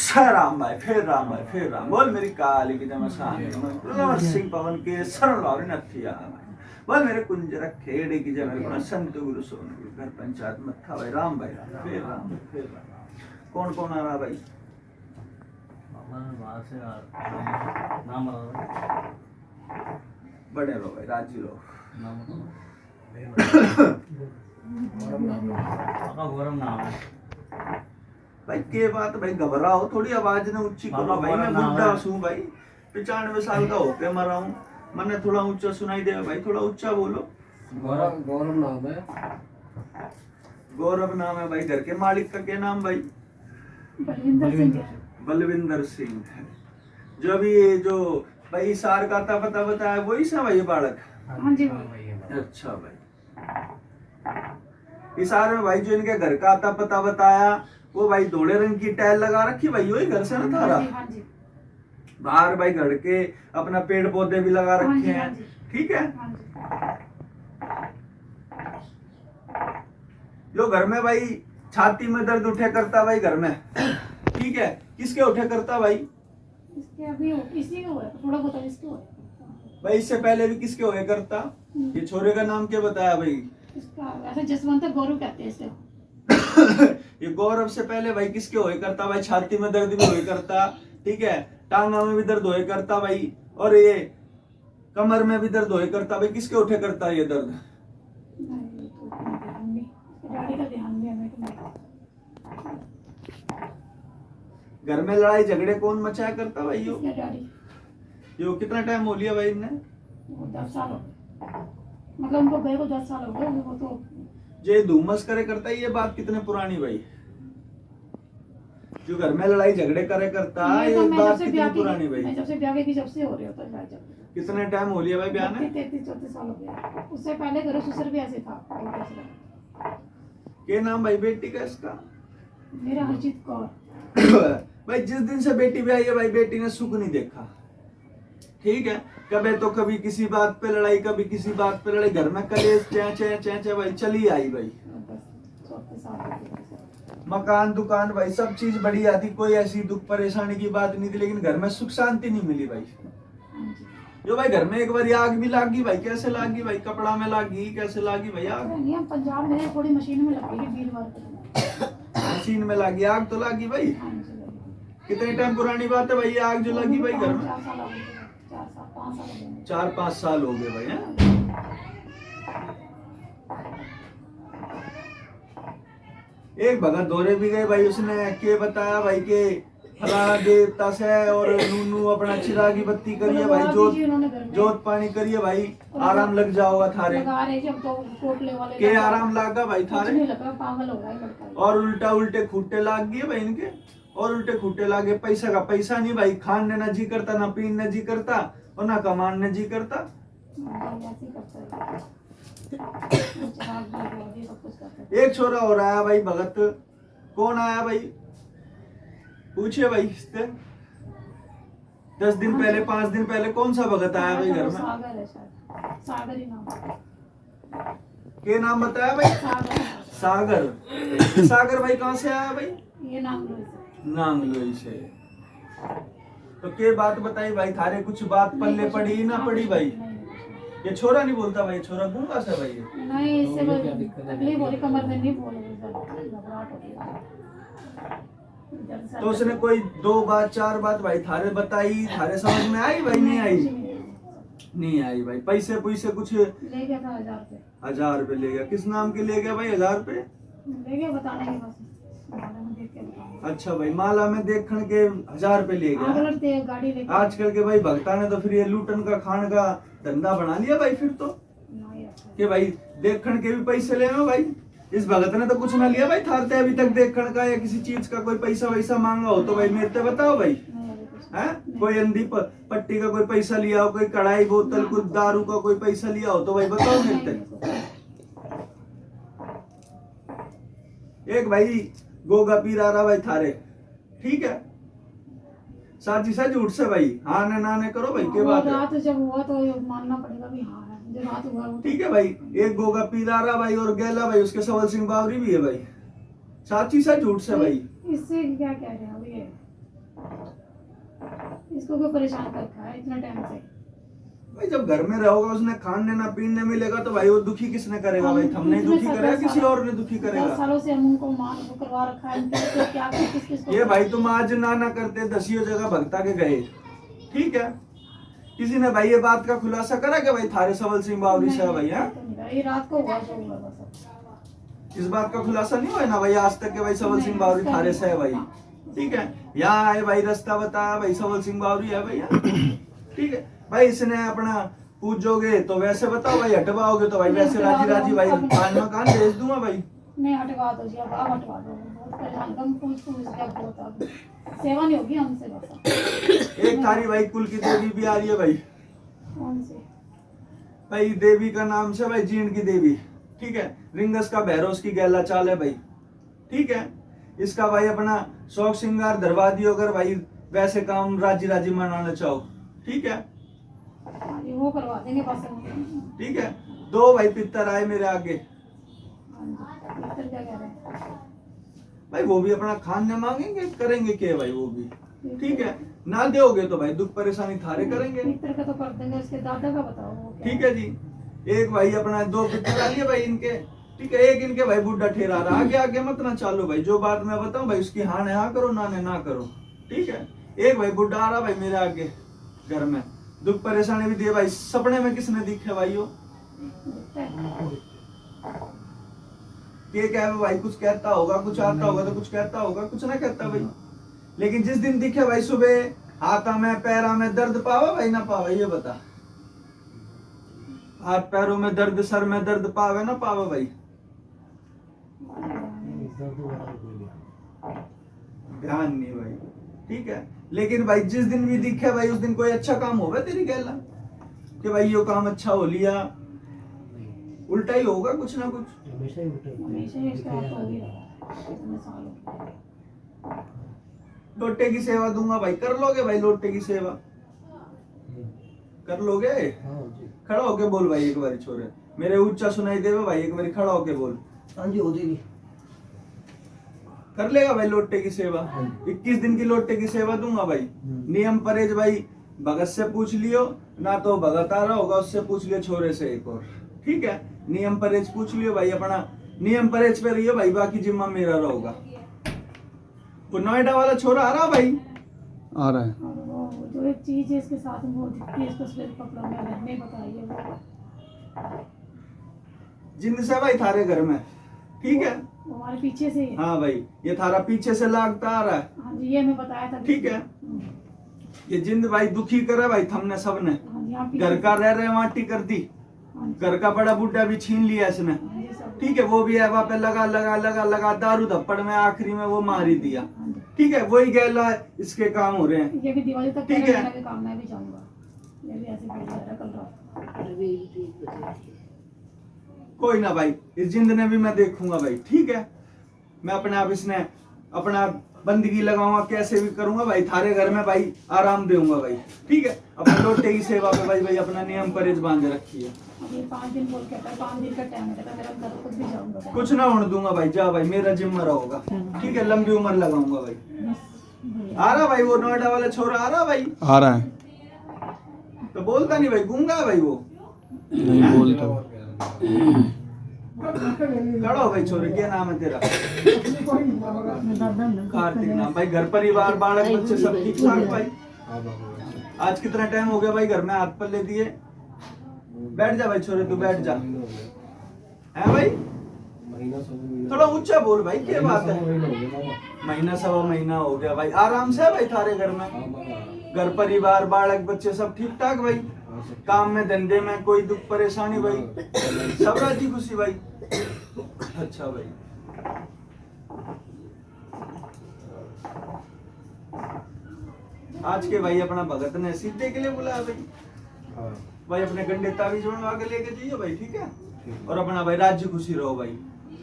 राम भाई फिर राम भाई फिर राम बोल मेरी काली की जमसान सिंह पवन के शरण लारे नथिया बोल मेरे कुंजरा खेड़े की जमर संत गुरु सोन घर पंचायत मत्था भाई राम फिर राम कौन कौन आ रहा भाई नाम बड़े लो भाई राजी लो गौरव नाम है भाई के बात भाई घबराओ थोड़ी आवाज ने ऊंची करो भाई मैं बुढ़ा हूँ भाई 95 साल का होके मरा हूँ मैंने थोड़ा ऊंचा सुनाई दे भाई थोड़ा ऊंचा बोलो गौरव नाम है गौरव नाम है भाई घर के मालिक का क्या नाम भाई बलविंदर सिंह है जो अभी जो भाई सार का था पता बताया वही सा भाई बालक हाँ जी अच्छा भाई इसार में भाई जो इनके घर का आता पता बताया वो भाई धोले रंग की टाइल लगा रखी भाई वही घर से ना थारा बाहर भाई घर के अपना पेड़ पौधे भी लगा रखे हैं ठीक है जो घर में भाई छाती में दर्द उठे करता भाई घर में ठीक है किसके उठे करता भाई इसके अभी इसी का हुआ थोड़ा बहुत इसके हुआ भाई इससे पहले भी किसके हुए करता ये छोरे का नाम क्या बताया भाई इसका ऐसे जसवंत गौरव कहते हैं इसे ये गौरव से पहले भाई किसके हुए करता भाई छाती में दर्द भी हुए करता ठीक है टांगा में भी दर्द हुए करता भाई और ये कमर में भी दर्द हुए करता भाई किसके उठे करता ये दर्द घर में लड़ाई झगड़े कौन मचाया करता भाई यो कितना टाइम हो लिया भाई इनने 10 साल हो गए मतलब उनको गए को 10 साल हो गए वो तो जे धूमस करे करता है ये बात कितने पुरानी भाई जो घर में लड़ाई झगड़े करे करता है ये बात कितनी पुरानी भाई जब से ब्याह की जब से हो रही होता है कितने टाइम हो लिया भाई ब्याह ने 33-34 साल हो गए उससे पहले करो ससुर भी ऐसे था क्या नाम भाई बेटी का इसका मेरा हरजीत कौर भाई जिस दिन से बेटी भी आई है भाई बेटी ने सुख नहीं देखा ठीक है कभी तो कभी किसी बात पे लड़ाई कभी किसी बात पे लड़ाई घर में कलेश चे भाई चली आई भाई मकान दुकान भाई सब चीज बढ़िया थी कोई ऐसी दुख परेशानी की बात नहीं थी लेकिन घर में सुख शांति नहीं मिली भाई जो भाई घर में एक बार आग भी लागी भाई कैसे लागी भाई कपड़ा में लागी कैसे लागी भाई आग पंजाब में थोड़ी मशीन में लगी मशीन में लागी आग तो लागी भाई कितने टाइम पुरानी बात है भाई आग जो लगी भाई घर में 4-5 साल हो गए भाई हैं एक भगत दौरे भी गए भाई उसने के बताया भाई के फलाना देवता से और नूनू अपना चिरागी बत्ती करिए भाई जोत पानी करिए भाई आराम लग जाओगा थारे के आराम लागा भाई थारे और उल्टा उल्टे खूटे लाग गए भाई इनके और उल्टे खूटे लागे पैसा का पैसा नहीं भाई खाने ना जी करता ना पीने जी करता और ना कमाने जी करता एक छोरा हो रहा है भाई भगत कौन आया भाई पूछिए भाई इससे 10 दिन पहले 5 दिन पहले कौन सा भगत आया भाई घर में सागर ही नाम के नाम बताया भाई सागर सागर भाई कहाँ से आया भाई ये नांगलोई से तो के बात बताई भाई थारे कुछ बात पल्ले पड़ी ना पड़ी भाई ये छोरा नहीं बोलता भाई छोरा गूंगा सा भाई नहीं इससे अगली बोली कमर में नहीं बोले घबराहट होती है तो उसने कोई 2 बात 4 बात भाई थारे बताई थारे समझ में आई भाई नहीं आई नहीं आई भाई पैसे पैसे कुछ ले गया था 1000 रुपए ले गया किस नाम के ले गया भाई 1000 रुपए ले गया बताने के बस अच्छा भाई माला में देखने के 1000 रुपए ले गया गाड़ी लेके आजकल के भाई भक्ता ने तो फिर ये लूटन का खान का धंधा बना लिया भाई फिर तो कि भाई देखने के भी पैसे ले भाई इस भगत ने तो कुछ ना लिया भाई थारते अभी तक देखने का या किसी चीज का कोई पैसा वैसा मांगा हो तो भाई मेरे से बताओ भाई है कोई अंधी पट्टी का कोई पैसा लिया हो कोई कढ़ाई बोतल कुछ दारू का कोई पैसा लिया हो तो भाई बताओ मेरे से एक भाई गोगा पीर आ रहा भाई थारे ठीक है साची सा झूठ से भाई हाँ ने ना ने करो भाई के बात है रात जब हुआ तो मानना पड़ेगा भी हाँ है जब रात हुआ ठीक है भाई एक गोगा पीर आ रहा भाई और गेला भाई उसके सबल सिंह बावरी भी है भाई साची सा झूठ से भाई इससे क्या कह रहे हैं अभी इसको क्यों परेशान कर रखा है इतने टाइम से? भाई जब घर में रहोगा उसने खाने ना पीने मिलेगा तो भाई वो दुखी किसने करेगा भाई? हमने ही दुखी करेगा, किसी और ने दुखी 10 करेगा? सालों से हम उनको मान वो करवा रखा है, इनके तो क्या किस किस ये भाई तुम आज ना करते 10 जगह भगता के गए, ठीक है? किसी ने भाई ये बात का खुलासा करा कि भाई थारे सवल सिंह बावरी से है भाई? है ये रात को हुआ जो हुआ बस। इस बात का खुलासा नहीं हुआ ना भाई आज तक के भाई सवल सिंह बावरी थारे से है भाई, ठीक है? यहाँ आए भाई रास्ता बताया भाई सवल सिंह बावरी है भैया, ठीक है भाई? इसने अपना पूछोगे तो वैसे बताओ भाई, हटवाओगे तो भाई वैसे राजी राजी भाई कान में कान भेज दूंगा भाई। नहीं हटवा दो जी, अब हटवा दो, बहुत परेशान कम पूछ क्या बहुत अब सेवा नहीं होगी हमसे बस। एक थारी भाई कुल की देवी भी आ रही है भाई, कौन से? भाई देवी का नाम से भाई जीण की देवी, ठीक है? रिंगस का भैरोस की गैला चाल है भाई, ठीक है? इसका भाई अपना शौक श्रृंगार दरवा दियो अगर भाई वैसे काम राजी राजी मनाना चाहो, ठीक है? हाँ जी, वो करवा देंगे बस हम। ठीक है? दो भाई पितर आए मेरे आगे, हाँ जी, मित्र क्या कह रहे हैं? भाई वो भी अपना खाने मांगेंगे, करेंगे क्या भाई वो भी, ठीक है? ना दोगे तो भाई दुख परेशानी थारे करेंगे, मित्र का तो कर देंगे, उसके दादा का बताओ वो क्या ठीक है जी? एक भाई अपना दो पितर आ गए भाई इनके, ठीक है? एक इनके भाई बुढ़ा ठेरा रहा, आगे आगे मत ना चालो भाई, जो बात मैं बताऊं भाई उसकी हाँ ने हाँ करो, ना ने ना करो, ठीक है? एक भाई बुढ़ा आ रहा भाई मेरे आगे घर में, दुख परेशानी भी दिए भाई, सपने में किसने दिखे भाई? वो दिखता है? ये क्या है भाई? कुछ कहता होगा, कुछ आता होगा तो कुछ कहता होगा, कुछ ना कहता भाई। लेकिन जिस दिन दिखे भाई सुबह हाथा में पैरा में दर्द पावा भाई ना पावा, ये बता? हाथ पैरों में दर्द, सर में दर्द पावे ना पावे भाई? ध्यान नहीं भाई, ठीक है? लेकिन भाई जिस दिन भी दिखे भाई उस दिन कोई अच्छा काम होगा तेरी कहला कि भाई ये काम अच्छा हो लिया, उल्टा ही होगा कुछ ना कुछ। हमेशा ही उल्टा हमेशा ही इसका हाथ हो ही रहा है इतने सालों। लोटे की सेवा दूंगा भाई, कर लोगे भाई? लोटे की सेवा कर लोगे? हाँ जी। खड़ा होके बोल भाई एक बार छोरे, मेरे ऊंचा सुनाई देवे भाई, एक बार खड़ा होके बोल। हाँ जी, हो जाएगी। कर लेगा भाई लोटे की सेवा? 21 दिन की लोटे की सेवा दूंगा भाई। नियम परहेज भाई भगत से पूछ लियो, ना तो भगत आ रहा होगा उससे पूछ लियो, छोरे से एक और, ठीक है? नियम परहेज पूछ लियो भाई, अपना नियम परहेज पे रहियो भाई, बाकी जिम्मा मेरा रहेगा। वो नोएडा वाला छोरा आ रहा भाई? आ रहा है। और वो जो एक चीज है इसके साथ में वो दिखती है, इसको सफेद कपड़ों में, घर में बताइए वो जिंद से भाई थारे घर में, ठीक है? वो हमारे पीछे से ही है। हाँ भाई ये थारा पीछे से लागता आ रहा है, हाँ जी, ये हमें बताया था। ठीक है? ये जिंद भाई दुखी करे भाई हमने सबने, हाँ जी, यहाँ पीछे घर का रह रहे माटी कर दी, हाँ जी, घर का बड़ा बूढ़ा भी छीन लिया इसने, हाँ जी, सब ठीक है? वो भी है वहां पे लगा लगा लगा लगा दारू धप्पड़ में आखिरी में वो मार ही दिया, हाँ जी। ठीक है? वही गैला इसके काम हो रहे हैं, ये भी दिवाली तक ठीक कह रहे है। हैं, मैं भी काम मैं भी जाऊंगा, ये भी ऐसे बोल रहा है कल रात। कोई ना भाई, इस जिंद ने भी मैं देखूंगा भाई, ठीक है? मैं अपने आप इसने अपना बंदगी लगाऊंगा, कैसे भी करूंगा भाई, थारे घर में भाई आराम दूंगा भाई, ठीक है? अपने लोटे की सेवा पे भाई अपना नियम परहेज बांध रखी है। अब ये 5 दिन बोल के 5 दिन का टाइम है, मेरा घर खुद भी जाऊंगा। कुछ ना होने दूंगा भाई, जा भाई, मेरा जिम्मा रहोगा, ठीक है? लंबी उम्र लगाऊंगा भाई। आ रहा भाई वो नोएडा वाला छोरा आ रहा भाई? आ रहा है। तो बोलता नहीं भाई, गूंगा है भाई वो, नहीं बोलता। खड़ा हो भाई छोरे, क्या नाम है तेरा? कार्तिक नाम भाई। घर परिवार बालक बच्चे सब ठीक ठाक भाई? आज कितना टाइम हो गया भाई घर में हाथ पल्ले दिए? बैठ जा भाई छोरे, तू बैठ जा, है भाई? थोड़ा ऊंचा बोल भाई, क्या बात है? महीना सवा महीना हो गया भाई, आराम से है भाई थारे घर में? घर परिवार बालक बच्चे सब ठीक ठाक भाई? काम में धंधे में कोई दुख परेशानी भाई? सब राजी खुशी भाई? अच्छा भाई। आज के भाई अपना भगत ने सीधे के लिए बुलाया भाई, भाई अपने गंडे ताबीज बनवा के लेके जाइए भाई, ठीक है? और अपना भाई राज्य खुशी रहो भाई।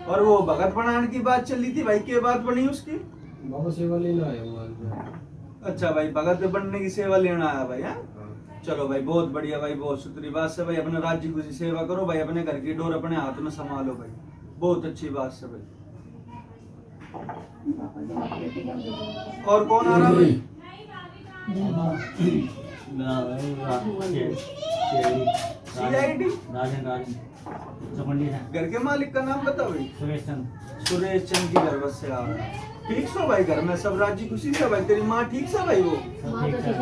और वो भगत बनाने की बात चली थी भाई, क्या बात बनी उसकी? बाबा सेवा लेना आया हुआ। अच्छा भाई, भगत बनने की सेवा लेना आया भाई? हाँ चलो भाई, बहुत बढ़िया भाई, बहुत शुक्रिया बात से भाई। अपने राज्य खुशी सेवा करो भाई, अपने घर की डोर अपने हाथ में संभालो भाई, बहुत अच्छी बात से भाई। और कौन आ रहा भाई? CID राजन राजन चौकंडी है। घर के मालिक का नाम बताओ भाई। सुरेश चंद। सुरेश चंद की घर बस से आ रहा है। ठीक सो भाई, घर में सब राजी खुशी से भाई। तेरी माँ ठीक से भाई? वो सब ठीक है।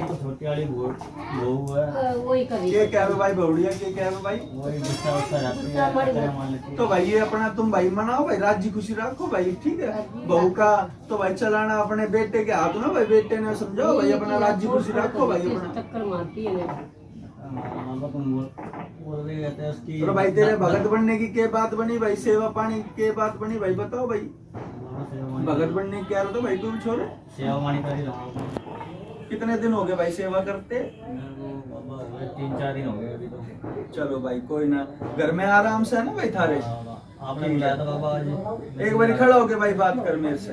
तो छोटी वाली बहू है। के क्या है भाई? बहुड़िया के क्या है भाई? वही गुस्सा वुस्सा जाती है, पत्थर मार लेती है। तो भाई ये अपना तुम भाई मनाओ भाई, राजी खुशी रखो भाई, ठीक है। बहू का तो भाई चलाना अपने बेटे के हाथ ना भाई, बेटे ने समझाओ भाई, अपना राजी खुशी रखो भाई अपना। चक्कर मारती है मामा तुम बोल रही रहते हैं उसकी। तो भाई तेरे भगत बनने की क्या बात बनी भाई? सेवा पानी की बात बनी भाई, बताओ भाई। भगत बनने की क्या रहा था भाई तुम छोरे? सेवा पानी कर ही रहा हूँ। कितने दिन हो गए भाई सेवा करते? 3-4 दिन हो गए अभी तो। चलो भाई कोई ना, घर में आराम से है ना भाई थारे? आपने बुलाया था बाबा आज। एक बार खड़ा होके भाई बात कर मेरे से।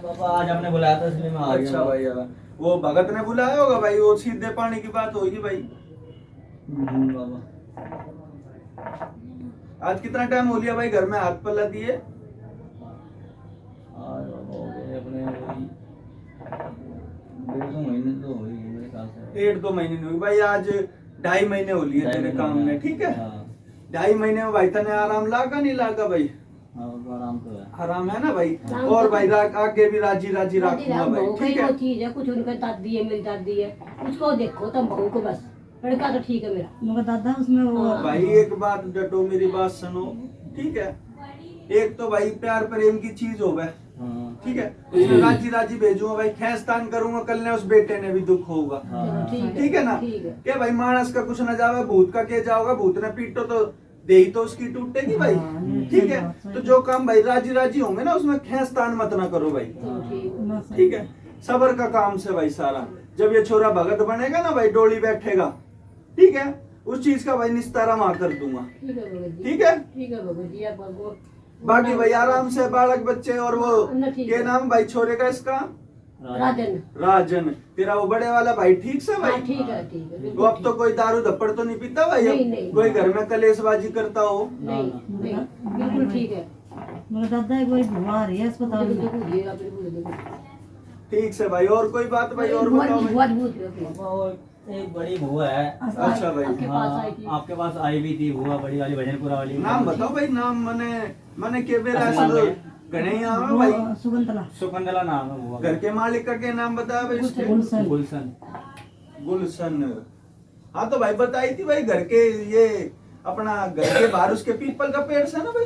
बाबा आज आपने बुलाया था इसलिए मैं आ गया। अच्छा भाई, वो भगत ने बुलाया होगा भाई, वो सीधे पानी की बात होगी भाई। बाबा आज कितना टाइम हो लिया भाई घर में हाथ पल्ला दिए? आज बाबा हो गए अपने वही 1.5 महीने तो हो ही गए मेरे ख्याल से। 1-2 महीने नहीं हुए भाई, आज 2.5 महीने हो लिए तेरे काम में, ठीक है। हाँ 2.5 महीने में भाई तने आराम लागा नहीं लागा भाई? हाँ बाबा आराम तो है। आराम है ना भाई? और भाई आगे भी राजी राजी रखूंगा भाई, ठीक है। चीज है, कुछ उनका दादी है, मेरी दादी है, उसको देखो तुम बहू को बस। लड़का तो ठीक है मेरा, मगर दादा उसमें वो भाई एक बात डटो, मेरी बात सुनो, ठीक है। एक तो भाई प्यार प्रेम की चीज हो गए, हाँ ठीक है। उसमें राजी राजी भेजूंगा भाई, खेस्तान करूंगा, कल ने उस बेटे ने भी दुख होगा, हाँ ठीक है ना। ठीक है। क्या भाई मानस का कुछ न जावे, भूत का क्या जाओगा? भूत ने पीटो तो दे ही तो उसकी टूटेगी भाई, ठीक है। तो जो काम भाई राजी राजी होंगे ना, उसमें खेस्तान मत ना करो भाई, ठीक है। सबर का काम से भाई सारा। जब ये छोरा भगत बनेगा ना भाई, डोली बैठेगा, ठीक है, उस चीज का भाई निस्तारा वहां कर दूंगा, ठीक है। ठीक है भगत जी, आप आपको बाकी भाई आराम से बालक बच्चे और वो ठीक क्या नाम भाई छोरे का इसका? राजन। राजन। तेरा वो बड़े वाला भाई ठीक से भाई? ठीक है ठीक है। वो अब तो कोई दारू धप्पड़ तो नहीं पीता भाई? नहीं, अब नहीं। कोई घर में कलेशबाजी करता हो? नहीं नहीं बिल्कुल ठीक है। मेरा दादा एक बार बुआ आ रही है अस्पताल में। बिल्कुल ठीक से भाई। और कोई बात भाई? और बताओ भाई। बाबा और एक बड़ी बुआ है। अच्छा भाई, आपके पास आई थी। आपके पास आई भी थी बुआ, बड़ी वाली भजनपुरा वाली। नाम बताओ भाई। नाम मने के बेरा असमान ऐसा भैया। घने यहाँ में भाई। सुगंधला सुकंदला नाम है बुआ घर के मालिक का क्या नाम बताया भाई इसके? गुलशन। गुलशन। गुलशन। हाँ तो भाई बताई थी भाई, घर के ये अपना घर के बाहर उसके पीपल का पेड़ से ना भाई,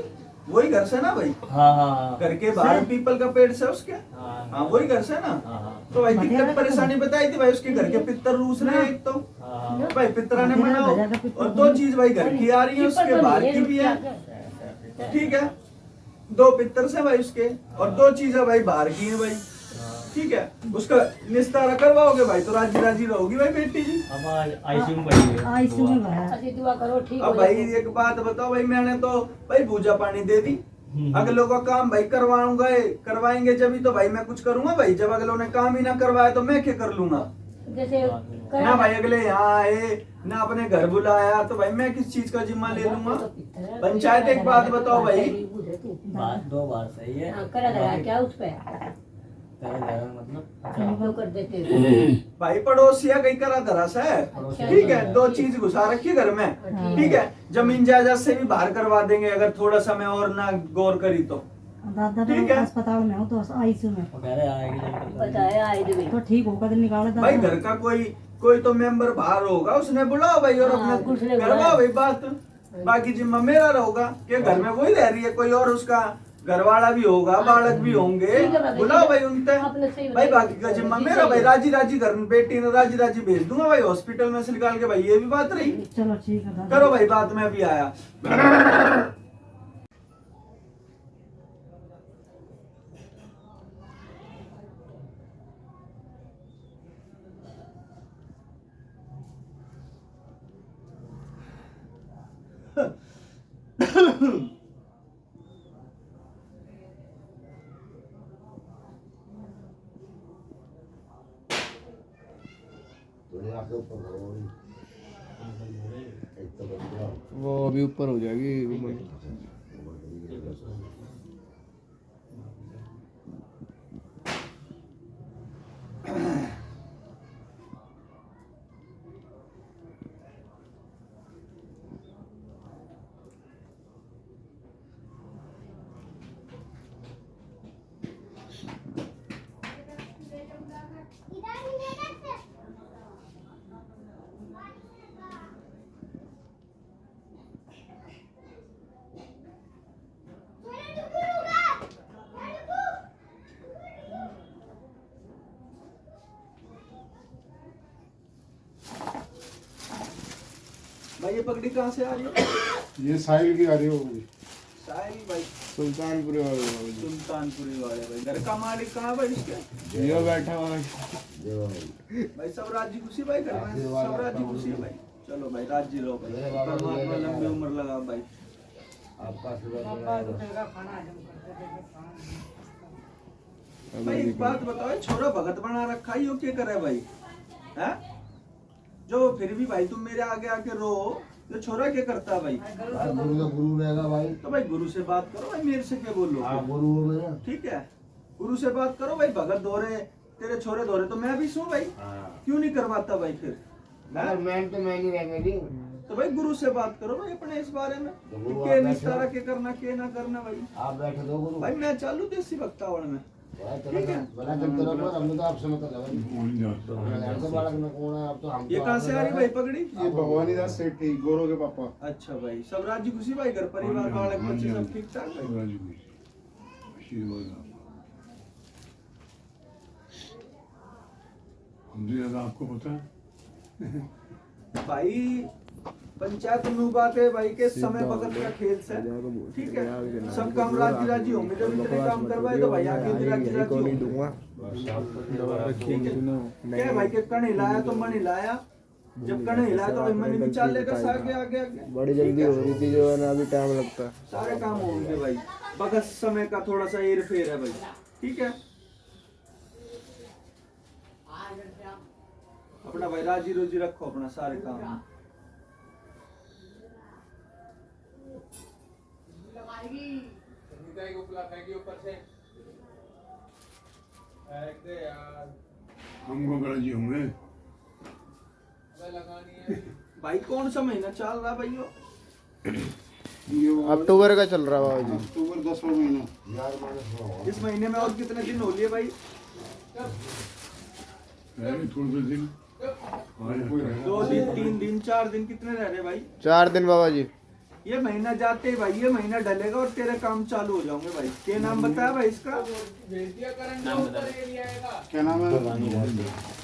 वही घर से ना भाई? हाँ हाँ घर के बाहर पीपल का पेड़ से उसके, हाँ हाँ वही घर से ना। हाँ तो भाई दिक्कत परेशानी बताई थी भाई, उसके घर के पितर रूस रहे हैं एक तो हाँ भाई, पितरा ने मनाओ, और 2 चीज भाई घर की आ रही है, उसके बाहर की भी है, ठीक है। 2 पितर से भाई उसके, और 2 चीजें भाई बाहर की है भाई, ठीक है। उसका निस्तारा करवाओगे भाई तो राजी राजी रहोगी भाई बेटी जी। अब आईसीयू में पड़ी है आईसीयू में भरा है। अच्छी दुआ करो ठीक अब हो भाई जाए। एक बात बताओ भाई, मैंने तो भाई पूजा पानी दे दी, अगलों का काम भाई करवाएंगे जब ही तो भाई मैं कुछ करूंगा भाई। जब अगलों ने काम ही ना करवाया तो मैं क्या कर लूंगा? जैसे ना भाई अगले यहाँ आए ना अपने घर बुलाया तो भाई मैं किस चीज का जिम्मा ले लूंगा? पंचायत एक बात बताओ भाई, बात 2 बार सही है। करा लगा क्या उस पे मतलब अच्छा तो कर देते हैं। भाई पड़ोसिया कहीं करा धरास है, ठीक है। 2 चीज घुसा रखी घर में, ठीक है। जमीन जायदाद से भी बाहर करवा देंगे अगर थोड़ा समय और ना गौर करी तो, दादा ठीक है। तो अस्पताल में हो तो आईसीयू में वो कह रहे आएगी जब बताया आई दे तो ठीक होगा तो निकाला भाई दादा। घर का कोई तो मेंबर बाहर होगा, उसने बुलाओ भाई और हाँ, उसने अपने बुलाया। करवाओ भाई बात। बाकी जिम्मा मेरा रहोगा कि घर में वही रह रही है, कोई और उसका घरवाला भी होगा, बालक भी होंगे, ठीक है भाई, बुलाओ भाई उनसे आपने सही भाई। बताया। बाकी का जिम्मा मेरा भाई, राजी राजी घर में बेटी ने राजी राजी भेज दूंगा भाई हॉस्पिटल में से निकाल के भाई। ये भी बात रही, चलो ठीक है दादा। करो भाई बात, मैं भी आया। वो अभी ऊपर हो जाएगी। ये पगड़ी कहाँ से आ रही है? ये साहिल की आ रही होगी। साहिल भाई सुल्तानपुरी वाले बाबा जी। सुल्तानपुरी वाले भाई। घर का मालिक कहाँ भाई इसके? ये बैठा हुआ है। भाई सब राज्य खुशी भाई घर में, सब राज्य खुशी है भाई। चलो भाई राज्य रहो भाई, परमात्मा लंबी उम्र लगा भाई। आपका आशीर्वाद भाई एक बात बताओ, छोरा भगत बना रखा है, यो क्या करे भाई? हैं? जो फिर भी भाई तुम मेरे आगे आके रो, तो छोरा क्या करता है भाई? गुरु का गुरु रहेगा भाई। तो भाई गुरु से बात करो भाई, मेरे से क्या बोलो? आप गुरु हो मेरा। ठीक है, गुरु से बात करो भाई। भगत दोरे तेरे छोरे दोरे तो मैं भी सू भाई, क्यों नहीं करवाता भाई फिर? मैं तो मैं नहीं रहेंगे जी। तो भाई गुरु से बात करो भाई अपने इस बारे में, तो गुरु के आप निस्तारा के करना के ना करना भाई। आप बैठे दो गुरु भाई मैं चालू देसी वक्तावण में। ठीक है, बना चलते रहो, हमने तो आपसे मतलब है बालक में कौन है आप तो हम ये कहाँ से आ रही भाई पगड़ी? ये भवानी दास सेठी गौरव के पापा। अच्छा भाई, सब राज्य खुशी भाई, घर परिवार बालक बच्चे सब ठीक ठाक भाई? आपको पता है भाई पंचायत में बात है भाई के समय भगत का खेल से। ठीक है, सब काम राज्य राज्य होंगे, जब इतने काम करवाए तो भाई आगे भी राज्य राज्य होंगे। ठीक है, क्या भाई के कण हिलाया तो मन हिलाया, जब कण हिलाया तो भाई मन भी चाल लेगा आगे आगे आगे। बड़ी जल्दी हो रही थी जो है ना, अभी टाइम लगता है। सारे काम होंगे भाई, भगत समय का थोड़ा सा हेर फेर है भाई। ठीक है, अपना भाई राजी रोजी रखो अपना सारे काम। हमको गलती होंगे भाई कौन सा महीना चल रहा भाइयों? अक्टूबर का चल रहा बाबा जी। अक्टूबर 10वां महीना। इस महीने में और कितने दिन हो लिए भाई? थोड़े दिन 2 दिन 3 दिन 4 दिन कितने रह रहे भाई? 4 दिन बाबा जी। ये महीना जाते ही भाई, ये महीना डलेगा और तेरे काम चालू हो जाओगे भाई। क्या नाम बताया भाई इसका? क्या नाम है?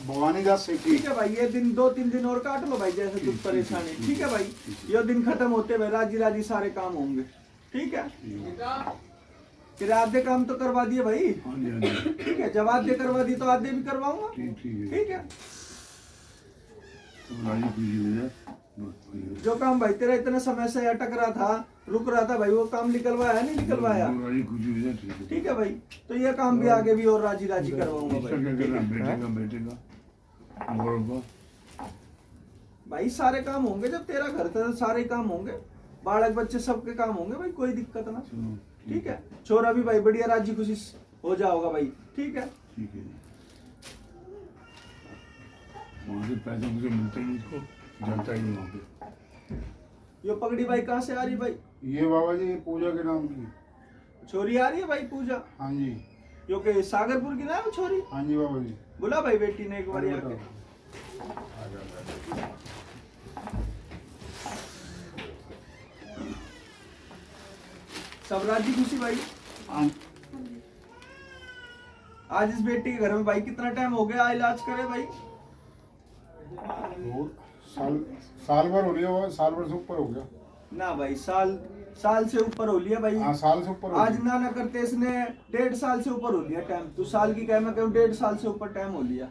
भवानी दास सेठी। ठीक है भाई, ये दिन 2-3 दिन और काट लो भाई, जैसे दुख परेशानी। ठीक है भाई, ये दिन खत्म होते भाई राजी राजी सारे काम होंगे। ठीक है, फिर आधे काम तो करवा दिए भाई। ठीक है, जब आधे करवा दिए तो आधे भी करवाऊंगा। ठीक है, जो काम भाई तेरा इतने समय से अटक रहा था, रुक रहा था भाई, वो काम निकलवाया नहीं निकलवाया? ठीक है भाई, तो ये काम भी आगे भी और राजी राजी करवाऊंगा भाई। भाई सारे काम होंगे, जब तेरा घर था सारे काम होंगे, बालक बच्चे सबके काम होंगे भाई, कोई दिक्कत ना। ठीक है, छोरा भी भाई बढ़िया राजी खुशी हो जाओगा भाई। ठीक है, वहाँ से पैसे मुझे मिलते ही इसको जानता ही नहीं वहाँ पे। ये पगड़ी भाई कहाँ से आ रही भाई? ये बाबा जी पूजा के नाम की छोरी आ रही है भाई पूजा? हाँ जी। जो के सागरपुर की ना है छोरी? हाँ जी बाबा जी। बुला भाई बेटी ने एक बार आके। सब राजी खुशी भाई? आज इस बेटी के घर में भाई कितना टाइम हो गया इलाज करे भाई? साल भर हो लिया, साल भर से ऊपर हो गया ना भाई, साल से ऊपर हो लिया भाई। हाँ साल से ऊपर। आज ना करते इसने 1.5 साल से ऊपर हो लिया टाइम। तू साल की कह, मैं कहूँ 1.5 साल से ऊपर टाइम हो लिया।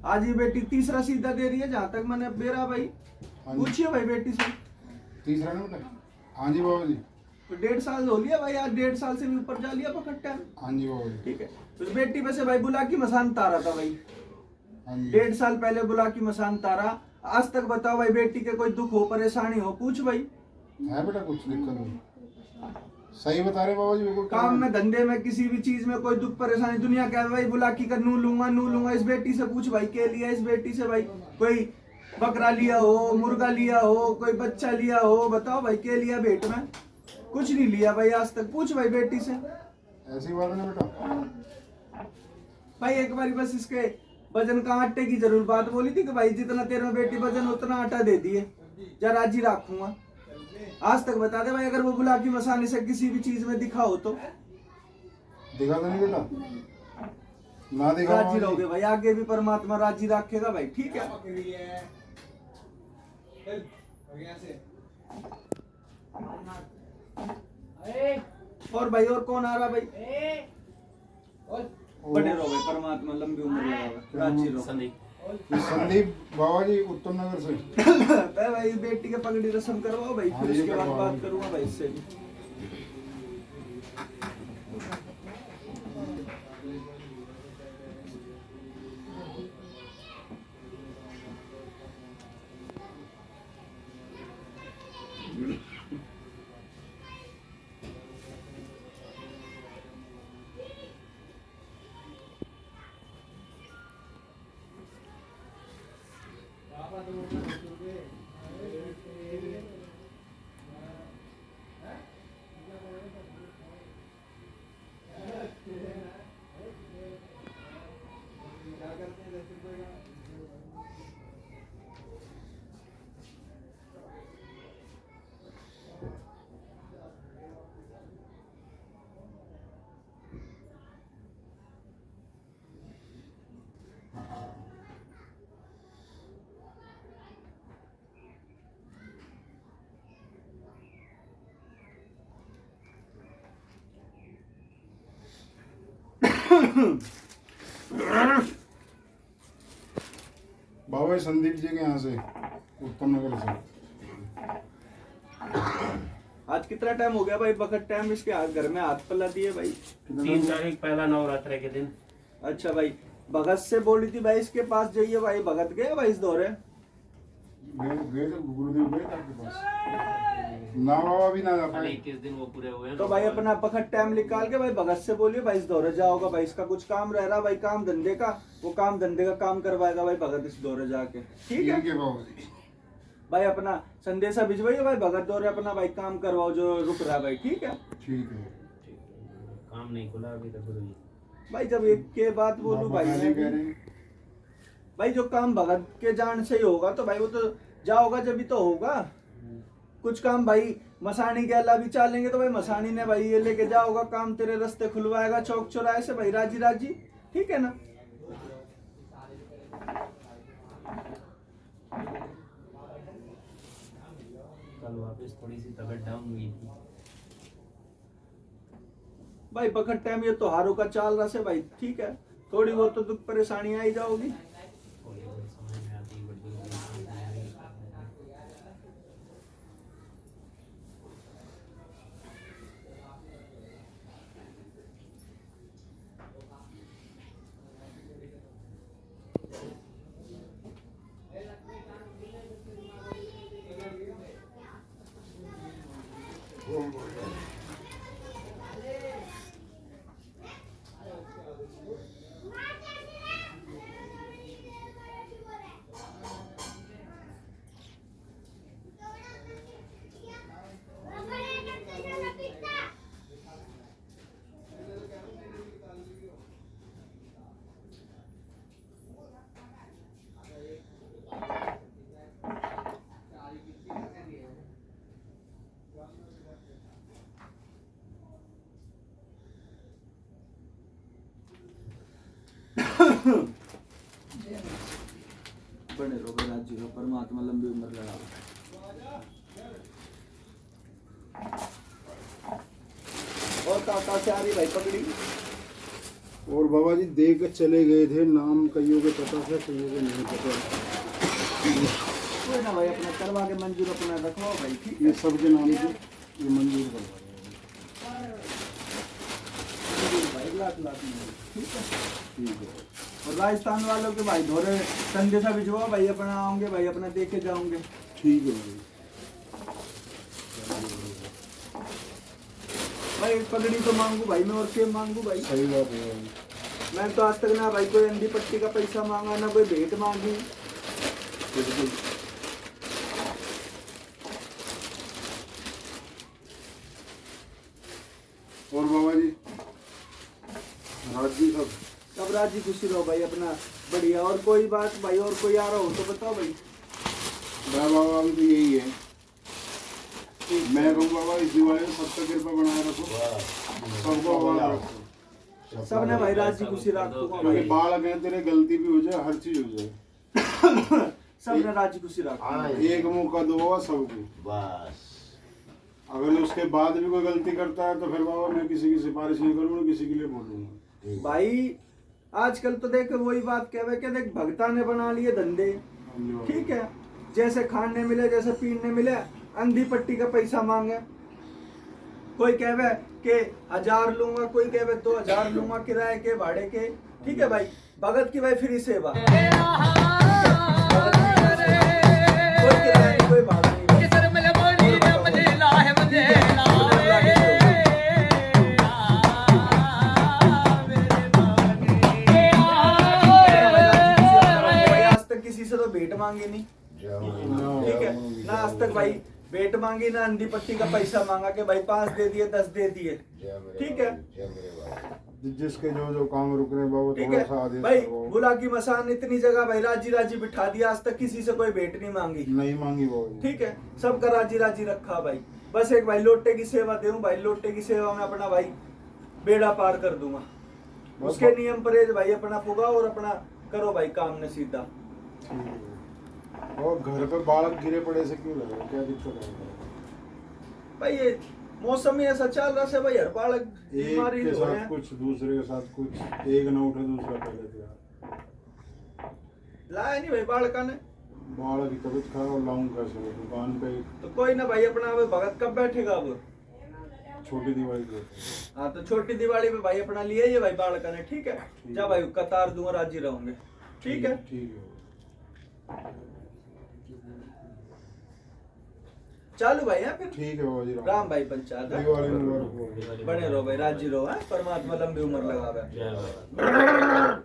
आज ये बेटी तीसरा सीधा दे रही है जहाँ तक मैंने बेरा भाई। पूछिए भाई बेटी से। तीसरा नहीं बेटा? हाँ जी बाबा जी। तो 1.5 साल हो लिया भाई, आज 1.5 साल से भी ऊपर जा लिया पकड़ टाइम। हाँ जी बाबा जी। ठीक है, तो बेटी में से भाई बुला की मसान तारा था भाई। हाँ जी। 1.5 साल पहले बुला की मसान तारा। आज तक बताओ भाई बेटी के कोई दुख हो परेशानी हो, पूछ भाई। है बेटा कुछ दिक्कत नहीं, सही बता रहे बाबा जी बिल्कुल। काम में धंधे में किसी भी चीज में कोई दुख परेशानी दुनिया क्या है भाई, बुला की कर नू लूंगा। इस बेटी से पूछ भाई के लिया इस बेटी से भाई? कोई बकरा लिया हो, मुर्गा लिया हो, कोई बच्चा लिया हो, बताओ भाई के लिया भेंट में? कुछ नहीं लिया भाई आज तक, पूछ भाई बेटी से। ऐसी बात है ना बेटा? भाई एक बार बस इसके वजन का आटे की जरूर बात बोली थी कि भाई जितना तेरे में बेटी वजन उतना आटा दे दिए, जरा आज ही रखूंगा। आज तक बता दे भाई, अगर वो बुला की मसानी से किसी भी चीज में दिखा हो तो? दिखा तो नहीं बेटा? ना दिखा राजी रहोगे भाई, आगे भी परमात्मा राजी रखेगा भाई। ठीक है, और भाई और कौन आ रहा भाई? बने रहो भाई, परमात्मा लंबी उम्र लगावे, राजी रहो। संदीप बाबा जी उत्तम नगर से। भाई बेटी के पगड़ी रस्म करवाओ भाई, फिर उसके बाद बात करूंगा भाई इससे भी। बाबा संदीप जी के यहाँ से उत्तम नगर से। आज कितना टाइम हो गया भाई? बखत टाइम इसके हाथ घर में हाथ पला दिए भाई। 3 तारीख पहला नवरात्र के दिन। अच्छा भाई, भगत से बोली थी भाई इसके पास जाइए भाई, भगत गए भाई इस दौरे? गए थे, गुरुदेव गए थे आपके पास ना? बाबा भी ना जा पाए। 21 दिन वो पूरे हुए हैं। तो भाई अपना बखत टाइम निकाल के भाई भगत से बोलिए भाई इस दौरे जाओगा भाई, इसका कुछ काम रह रहा भाई, काम धंधे का, वो काम धंधे का काम करवाएगा भाई भगत इस दौरे जाके। ठीक है बाबा जी। भाई, अपना संदेशा भिजवाइए भाई भगत दौरे, अपना भाई काम करवाओ जो रुक रहा है भाई। ठीक है ठीक है। काम नहीं खुला अभी तक गुरु जी। भाई जब एक के बात बोलूं भाई बाबा जी कह रहे हैं। भाई जो काम भगत के जान से ही होगा तो भाई वो तो जाओगा जब भी तो होगा। कुछ काम भाई मसानी के अलावा भी चलेंगे तो भाई मसानी ने भाई ये लेके जाओगा काम, तेरे रास्ते खुलवाएगा चौक चौराहे से भाई, राजी राजी। ठीक है ना? कल वापस थोड़ी सी तबीयत डाउन हुई थी। भाई बखत टाइम ये त्योहारों का चाल रहा से भाई। ठीक है, थोड़ी बहुत तो दुख परेशानी आई जाओगी। थोड़ी बहुत समझ में आती है, बड़ी बने रहो भाई, राजी रहो, परमात्मा लंबी उम्र लगाओ। और काका से आ रही भाई पगड़ी? और बाबा जी दे के चले गए थे, नाम कईयों के पता है, कईयों के नहीं पता। कोई ना भाई, अपना करवा के मंजूर अपना रखवाओ भाई। ठीक है, ये सबके नाम से ये मंजूर करवा भाई लाख लाख मंजूर। ठीक है, ठीक है। और राजस्थान वालों के भाई धोरे संदेशा भिजवाओ भाई, अपना आओगे भाई, अपना देखे जाओगे। ठीक है भाई। भाई पगड़ी तो मांगू भाई मैं, और क्या मांगू भाई? सही बात है भाई। मैं तो आज तक ना भाई कोई अंधी पट्टी का पैसा मांगा, ना कोई भेंट मांगी। और बाबा जी राजी सब अब राजी खुशी रहो भाई, अपना बढ़िया। और कोई बात भाई, और कोई आ रहा हो तो बताओ भाई। बाबा अभी तो यही है। मैं कहूँ बाबा इसी वाले सबका कृपा बनाए रखो, सबको आवाज रखो, सबने भाई राजी खुशी रखो क्योंकि बाल गए तेरे गलती भी हो जाए, हर चीज हो जाए। सबने राजी खुशी रखा। हाँ एक मौका दो बाबा सबको। बस अगर उसके बाद भी कोई गलती करता है तो फिर बाबा मैं किसी की सिफारिश नहीं करूंगा, किसी के लिए बोलूंगा। भाई आजकल तो देख वही बात कहवे कि देख भगता ने बना लिए धंधे, ठीक है, जैसे खाने मिले जैसे पीने मिले अंधी पट्टी का पैसा मांगे। कोई कहवे कि 1000 लूंगा, कोई कहवे 2000 लूंगा किराए के भाड़े के, ठीक है भाई। भगत की भाई फ्री सेवा, कोई किराया नहीं, कोई भाड़ा नहीं। आज तक किसी से तो भेंट मांगी नहीं, ठीक है ना, आज तक भाई भेंट मांगी ना अंधी पट्टी का पैसा मांगा कि भाई 5 दे दिए 10 दे दिए, ठीक है। जिसके जो जो काम रुक रहे हैं बाबा ठीक थोड़ा है सा आदेश भाई, करो। बुला की मसान इतनी जगह भाई राजी राजी बिठा दिया, आज तक किसी से कोई भेंट नहीं मांगी, नहीं मांगी बाबा। ठीक है, सबका राजी राजी रखा भाई। बस एक भाई लोटे की सेवा दूं भाई, लोटे की सेवा में अपना भाई बेड़ा पार कर दूंगा। उसके नियम पर भाई अपना पुगा और अपना करो भाई काम ने सीधा। और घर पे बालक गिरे पड़े से क्यों लगे, क्या दिक्कत है भाई ये मौसम ही ऐसा चल रहा है भाई, हर बालक एक बीमारी के हो रहे साथ हैं। कुछ दूसरे के साथ कुछ, एक न उठे दूसरा पहले दिया। लाया नहीं भाई बालका ने, बालक की तबीयत खराब और लाऊं कैसे दुकान पे। तो कोई ना भाई अपना अब भगत कब बैठेगा अब। छोटी दिवाली को हाँ तो छोटी दिवाली पे भाई अपना लिया ये भाई बालका ने, ठीक है। जा भाई कतार दूंगा, राजी रहोगे, ठीक है। ठीक है चालू भाई है फिर, ठीक है बाबा जी। राम भाई पंचायत है। दिवाली मुबारक हो। बने रहो भाई, राजी रहो है, परमात्मा लंबी उम्र लगावे। जय बाबा।